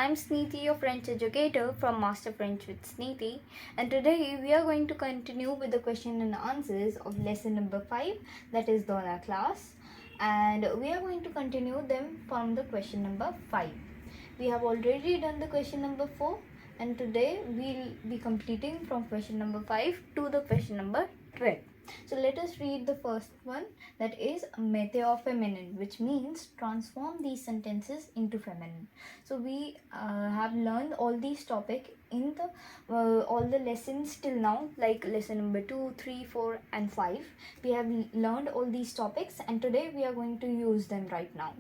I'm Sniti, your French educator from Master French with Sniti, and today we are going to continue with the question and answers of lesson number 5, that is dans la classe, and we are going to continue them from the question number 5. We have already done the question number 4, and today we'll be completing from question number 5 to the question number 12. So let us read the first one, that is météo feminine, which means transform these sentences into feminine. So we have learned all these topics in the all the lessons till now, like lesson number 2, 3, 4 and 5. We have learned all these topics and today we are going to use them right now.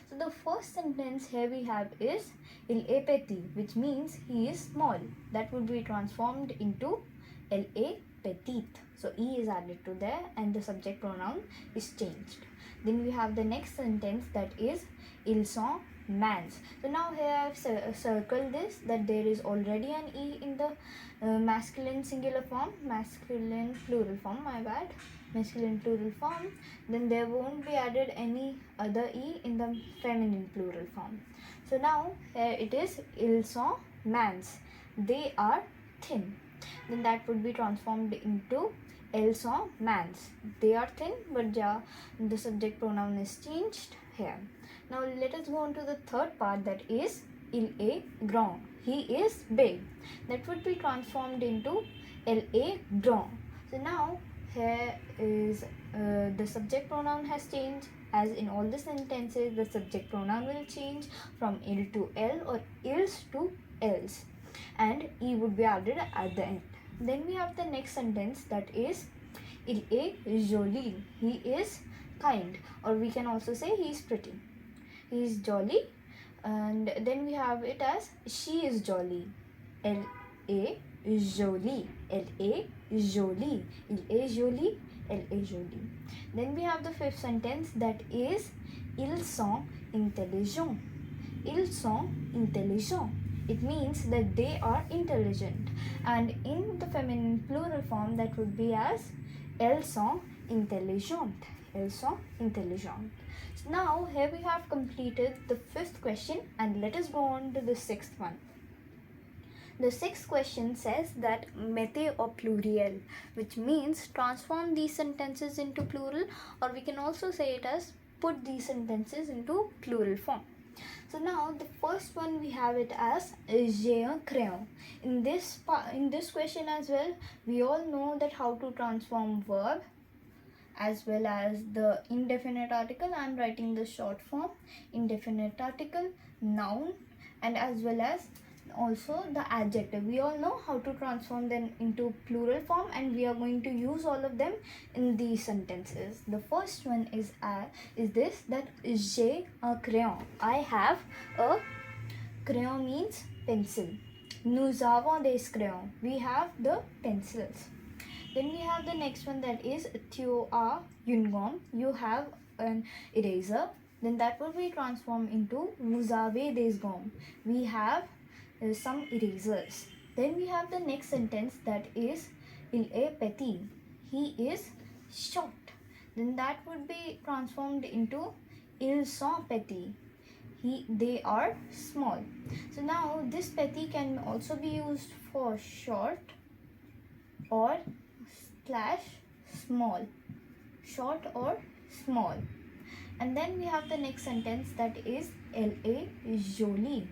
So the first sentence here we have is il est petit, which means he is small. That would be transformed into elle est petite. So E is added to there and the subject pronoun is changed. Then we have the next sentence, that is ils sont mans. So now here I have circled this, that there is already an E in the masculine singular form, masculine plural form, my bad, masculine plural form. Then there won't be added any other E in the feminine plural form. So now here it is ils sont mans, they are thin. Then that would be transformed into elles sont mans, they are thin, but the subject pronoun is changed here. Now let us go on to the third part, that is il est grand, he is big. That would be transformed into elle est grand. So now here is the subject pronoun has changed, as in all the sentences the subject pronoun will change from il to elle or ils to elles, and E would be added at the end. Then we have the next sentence, that is il est joli, he is kind, or we can also say he is pretty, he is jolly. And then we have it as she is jolly, elle est jolie, elle est jolie, il est joli, elle est jolie. Then we have the fifth sentence, that is ils sont intelligents, ils sont intelligents. It means that they are intelligent, and in the feminine plural form that would be as elles sont intelligentes, elles sont intelligentes. So now here we have completed the fifth question, and let us go on to the sixth one. The sixth question says that mette or pluriel, which means transform these sentences into plural, or we can also say it as put these sentences into plural form. So now the first one we have it as j'ai un crayon. In this question as well, we all know that how to transform verb as well as the indefinite article. I am writing the short form, indefinite article, noun, and as well as also the adjective. We all know how to transform them into plural form, and we are going to use all of them in these sentences. The first one is this, that j'ai un crayon, I have a crayon, means pencil. Nous avons des crayons, we have the pencils. Then we have the next one, that is tu as une gomme, you have an eraser. Then that will be transformed into vous avez des gommes, we have some erasers. Then we have the next sentence, that is il est petit, he is short. Then that would be transformed into ils sont petits, they are small. So now this petit can also be used for short or slash small, short or small. And then we have the next sentence, that is elle est jolie,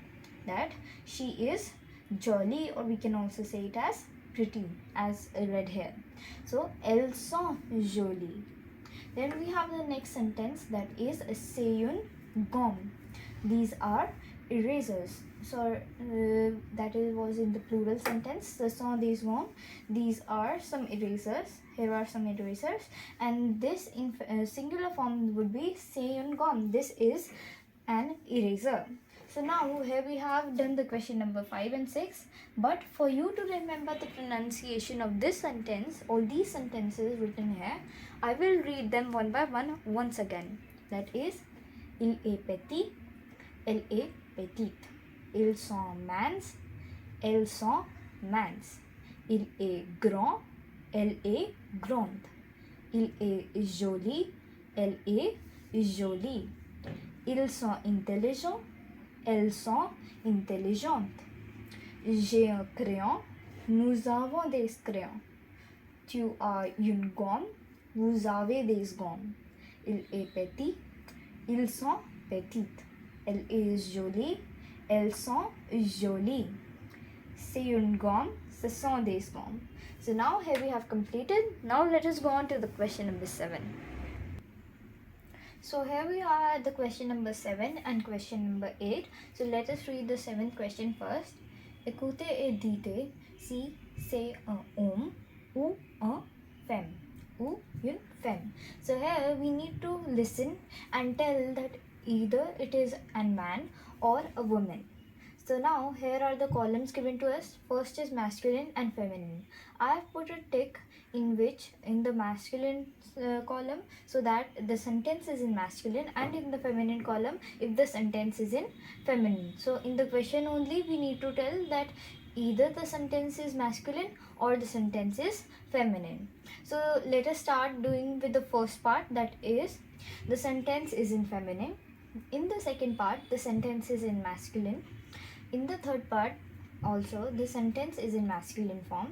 that she is jolly, or we can also say it as pretty, as read here. So elles sont jolies. Then we have the next sentence, that is c'est une gomme, these are erasers. So that was in the plural sentence, ce sont des gommes, these are some erasers, here are some erasers, and this in singular form would be c'est une gomme, this is an eraser. So now here we have done the question number 5 and 6, but for you to remember the pronunciation of this sentence, all these sentences written here, I will read them one by one once again. That is il est petit, elle est petite, ils sont mans, elles sont mans, il est grand, elle est grande, il est joli, elle est jolie, ils sont intelligents, elles sont intelligentes. J'ai un crayon, nous avons des crayons. Tu as une gomme, vous avez des gommes. Il est petit, ils sont petites. Elle est jolie, elles sont jolies. C'est une gomme, ce sont des gommes. So now here we have completed. Now let us go on to the question number 7. So here we are at the question number 7 and question number 8. So let us read the 7th question first. Écoutez et dites si c'est un homme ou un femme. Ou une femme. So here we need to listen and tell that either it is a man or a woman. So now here are the columns given to us. First is masculine and feminine. I have put a tick in the masculine column so that the sentence is in masculine, and in the feminine column if the sentence is in feminine. So in the question only we need to tell that either the sentence is masculine or the sentence is feminine. So let us start doing with the first part, that is the sentence is in feminine. In the second part the sentence is in masculine. In the third part also the sentence is in masculine form.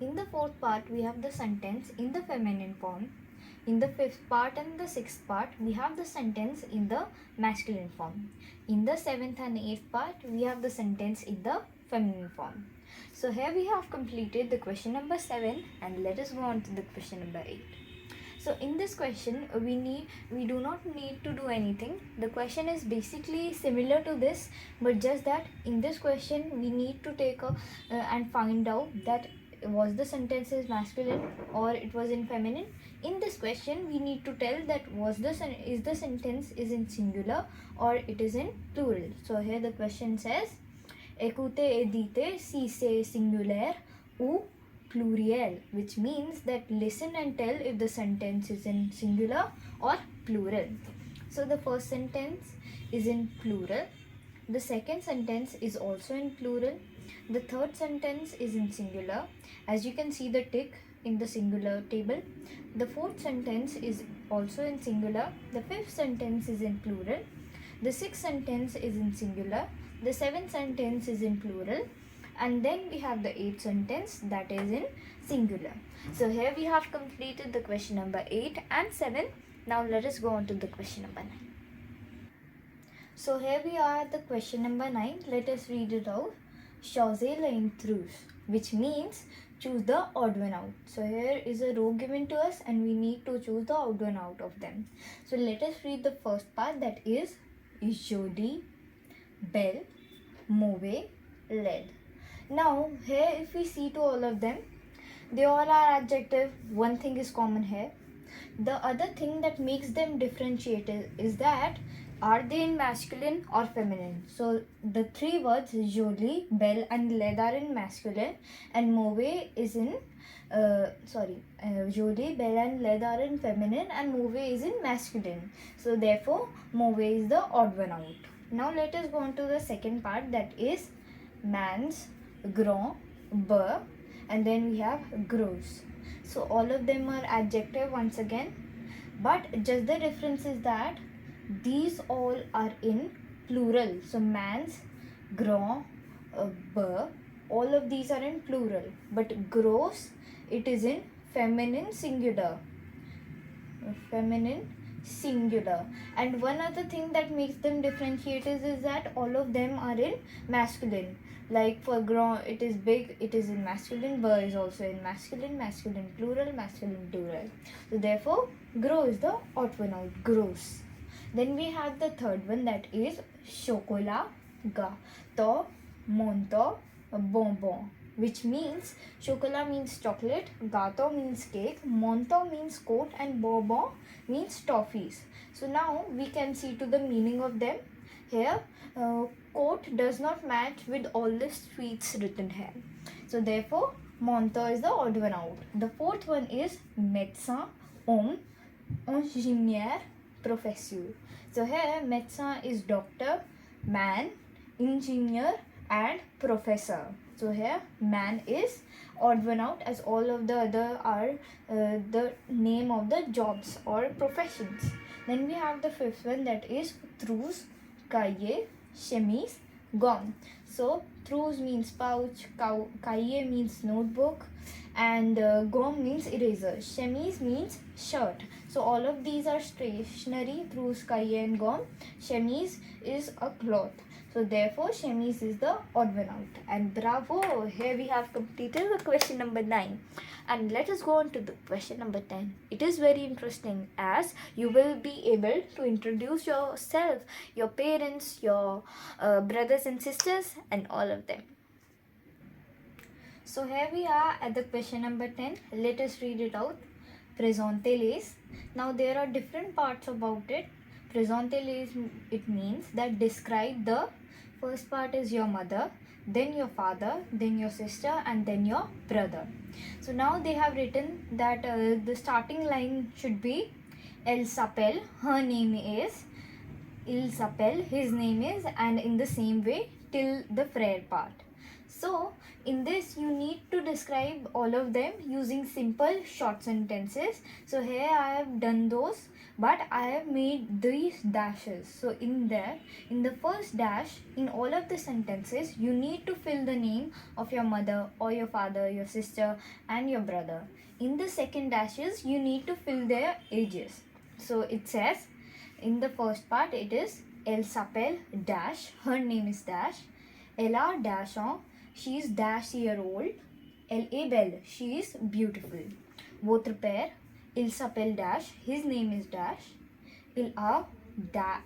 In the fourth part we have the sentence in the feminine form. In the fifth part and the sixth part we have the sentence in the masculine form. In the seventh and eighth part we have the sentence in the feminine form. So here we have completed the question number 7, and let us go on to the question number 8. So in this question we do not need to do anything. The question is basically similar to this, but just that in this question we need to take and find out that was the sentence is masculine or it was in feminine. In this question we need to tell that is the sentence is in singular or it is in plural. So here the question says écoutez et dites si c'est singulier ou pluriel, which means that listen and tell if the sentence is in singular or plural. So the first sentence is in plural. The second sentence is also in plural. The third sentence is in singular. As you can see the tick in the singular table. The fourth sentence is also in singular. The fifth sentence is in plural. The sixth sentence is in singular. The seventh sentence is in plural. And then we have the 8th sentence that is in singular. So here we have completed the question number 8 and 7. Now let us go on to the question number 9. So here we are at the question number 9. Let us read it out. Choisir l'intrus, which means choose the odd one out. So here is a row given to us and we need to choose the odd one out of them. So let us read the first part, that is joli, belle, mauvais, laid. Now here if we see to all of them, they all are adjective. One thing is common here. The other thing that makes them differentiated is that are they in masculine or feminine. So the three words joli, belle and laid are in masculine, and mauvais is in joli, belle and laid are in feminine, and mauvais is in masculine. So therefore mauvais is the odd one out. Now let us go on to the second part, that is mans, grand, beau, and then we have gros. So all of them are adjective once again, but just the difference is that these all are in plural. So mans, grand, beau, all of these are in plural, but gros it is in feminine singular. And one other thing that makes them differentiators is that all of them are in masculine. Like for grand it is big, it is in masculine. Beau is also in masculine plural, masculine plural. So therefore gros is the odd one out, gros. Then we have the third one, that is chocolat, gâteau, manteau, bonbon, which means chocolat means chocolate, gâteau means cake, manteau means coat, and bonbon means toffees. So now we can see to the meaning of them. Here coat does not match with all the sweets written here. So therefore manteau is the odd one out. The fourth one is médecin, homme, ingénieur, professeur. So here médecin is doctor, man, engineer and professor. So here man is odd one out, as all of the other are the name of the jobs or professions. Then we have the fifth one, that is trousse, cahier, chemise, gomme. So trousse means pouch, cahier means notebook, and gomme means eraser. Chemise means shirt. So all of these are stationery, trousse, cahier and gomme. Chemise is a cloth. So therefore chemise is the odd one out. And bravo, here we have completed the question number 9. And let us go on to the question number 10. It is very interesting as you will be able to introduce yourself, your parents, your brothers and sisters and all of them. So here we are at the question number 10. Let us read it out. Présenter les. Now there are different parts about it. Présenter les, it means that describe the first part is your mother, then your father, then your sister and then your brother. So now they have written that the starting line should be Elle s'appelle, her name is, il s'appelle, his name is, and in the same way till the frère part. So in this you need to describe all of them using simple short sentences. So here I have done those, but I have made these dashes. So in there, in the first dash, in all of the sentences, you need to fill the name of your mother or your father, your sister and your brother. In the second dashes, you need to fill their ages. So it says, in the first part, it is Elle s'appelle dash, her name is dash. Elle a dash ans, she is dash year old. Elle est belle, she is beautiful. Votre père, il s'appelle dash, his name is dash. Il a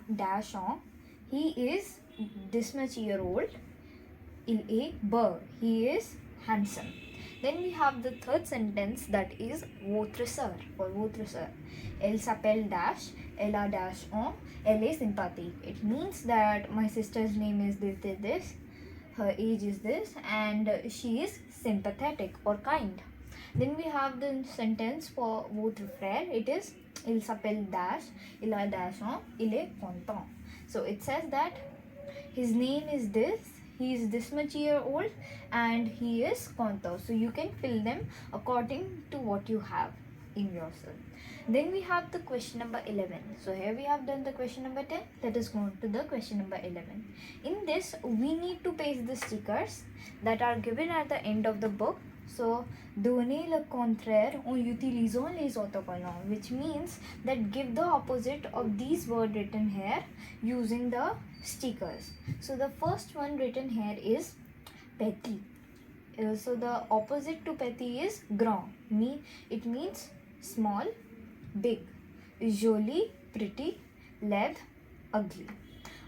dash ans, he is this much year old. Il est beau, he is handsome. Then we have the third sentence, that is votre sœur or votre sœur. Elle s'appelle dash, elle a dash ans, elle est sympathique. It means that my sister's name is this, her age is this, and she is sympathetic or kind. Then we have the sentence for votre frère. It is il s'appelle dash, il a dash ans, il est content. So it says that his name is this, he is this much year old and he is content. So you can fill them according to what you have in yourself. Then we have the question number 11. So here we have done the question number 10. Let us go on to the question number 11. In this, we need to paste the stickers that are given at the end of the book. So, donner le contraire en utilisant les autocollants, which means that give the opposite of these words written here using the stickers. So, the first one written here is petit. So, the opposite to petit is grand. It means small, big. Joli, pretty. Laid, ugly.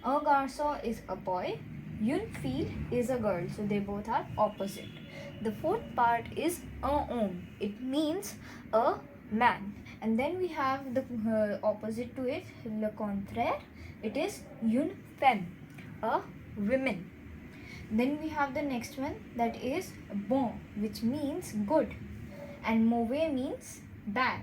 Un garçon is a boy. Une fille is a girl. So, they both are opposite. The fourth part is un homme. It means a man. And then we have the opposite to it, le contraire. It is une femme, a woman. Then we have the next one, that is bon, which means good, and mauvais means bad.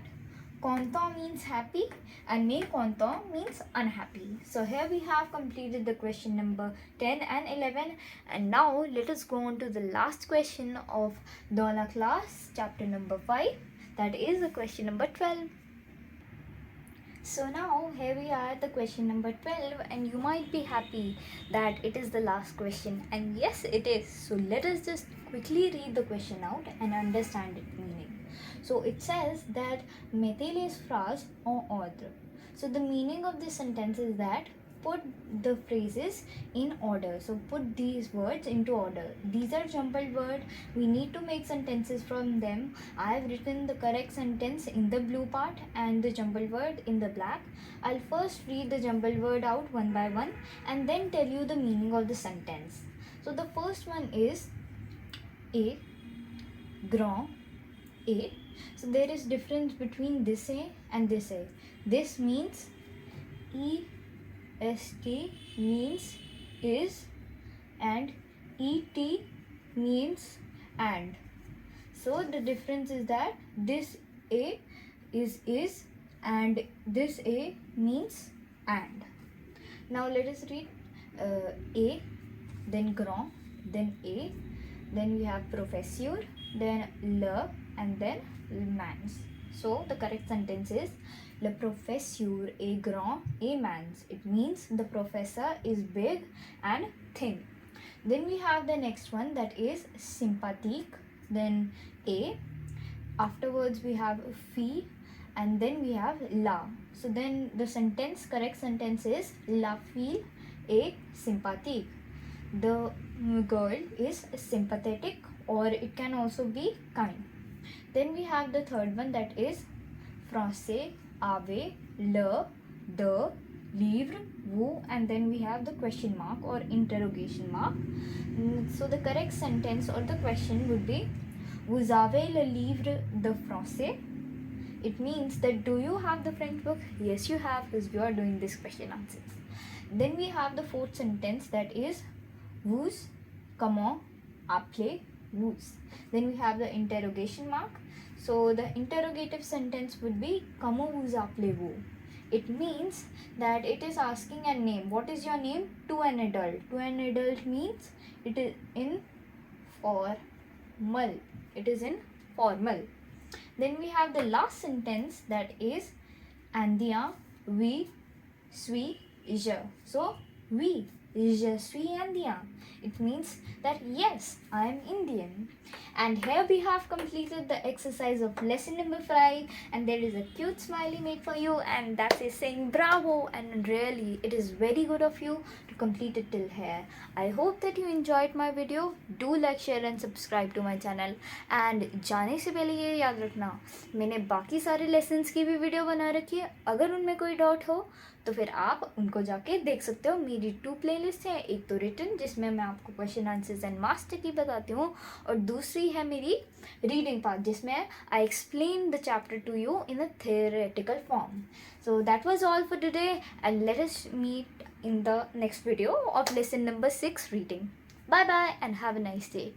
Content means happy and mécontent means unhappy. So here we have completed the question number 10 and 11, and now let us go on to the last question of dans la classe chapter number 5, that is the question number 12. So now here we are at the question number 12, and you might be happy that it is the last question, and yes it is. So let us just quickly read the question out and understand its meaning. So it says that mettez les phrases en ordre. So the meaning of this sentence is that put the phrases in order. So put these words into order. These are jumbled words. We need to make sentences from them. I have written the correct sentence in the blue part and the jumbled word in the black. I'll first read the jumbled word out one by one and then tell you the meaning of the sentence. So the first one is a grand a. So there is difference between this a and this a. This means est means is and et means and. So the difference is that this a is and this a means and. Now let us read a, then grand, then a, then we have professeur, then le, and then mans. So the correct sentence is Le professeur est grand et mince. It means the professor is big and thin. Then we have the next one, that is sympathique. Then A. Afterwards we have fille, and then we have la. So then the correct sentence is la fille est sympathique. The girl is sympathetic, or it can also be kind. Then we have the third one, that is français, ave, le, de, livre, vous, and then we have the question mark or interrogation mark. So the correct sentence or the question would be, vous avez le livre de français? It means that do you have the French book? Yes, you have, because you are doing this question answers. Then we have the fourth sentence, that is vous, comment appelez-vous? Then we have the interrogation mark. So the interrogative sentence would be comment vous appelez-vous? It means that it is asking a name. What is your name? To an adult. To an adult means it is in formal. It is in formal. Then we have the last sentence, that is indien, oui, suis, je. So oui, je suis indien. It means that yes, I am Indian. And here we have completed the exercise of lesson number 5, and there is a cute smiley made for you, and that is saying bravo, and really it is very good of you to complete it till here. I hope that you enjoyed my video. Do like, share and subscribe to my channel. And जाने से पहले ये याद रखना, मैंने बाकी सारे lessons की भी वीडियो बना रखी है. अगर उनमें कोई डाउट हो तो फिर आप उनको जाके देख सकते हो. मेरी 2 प्लेलिस्ट हैं, एक तो रिटन जिसमें मैं आपको क्वेश्चन आंसर्स एंड मास्टर की बताती हूँ, और दूसरी है मेरी रीडिंग पार्ट जिसमें I explain the chapter two you in a theoretical form. So that was all for today, and let us meet in the next video of lesson number 6, reading. Bye bye and have a nice day.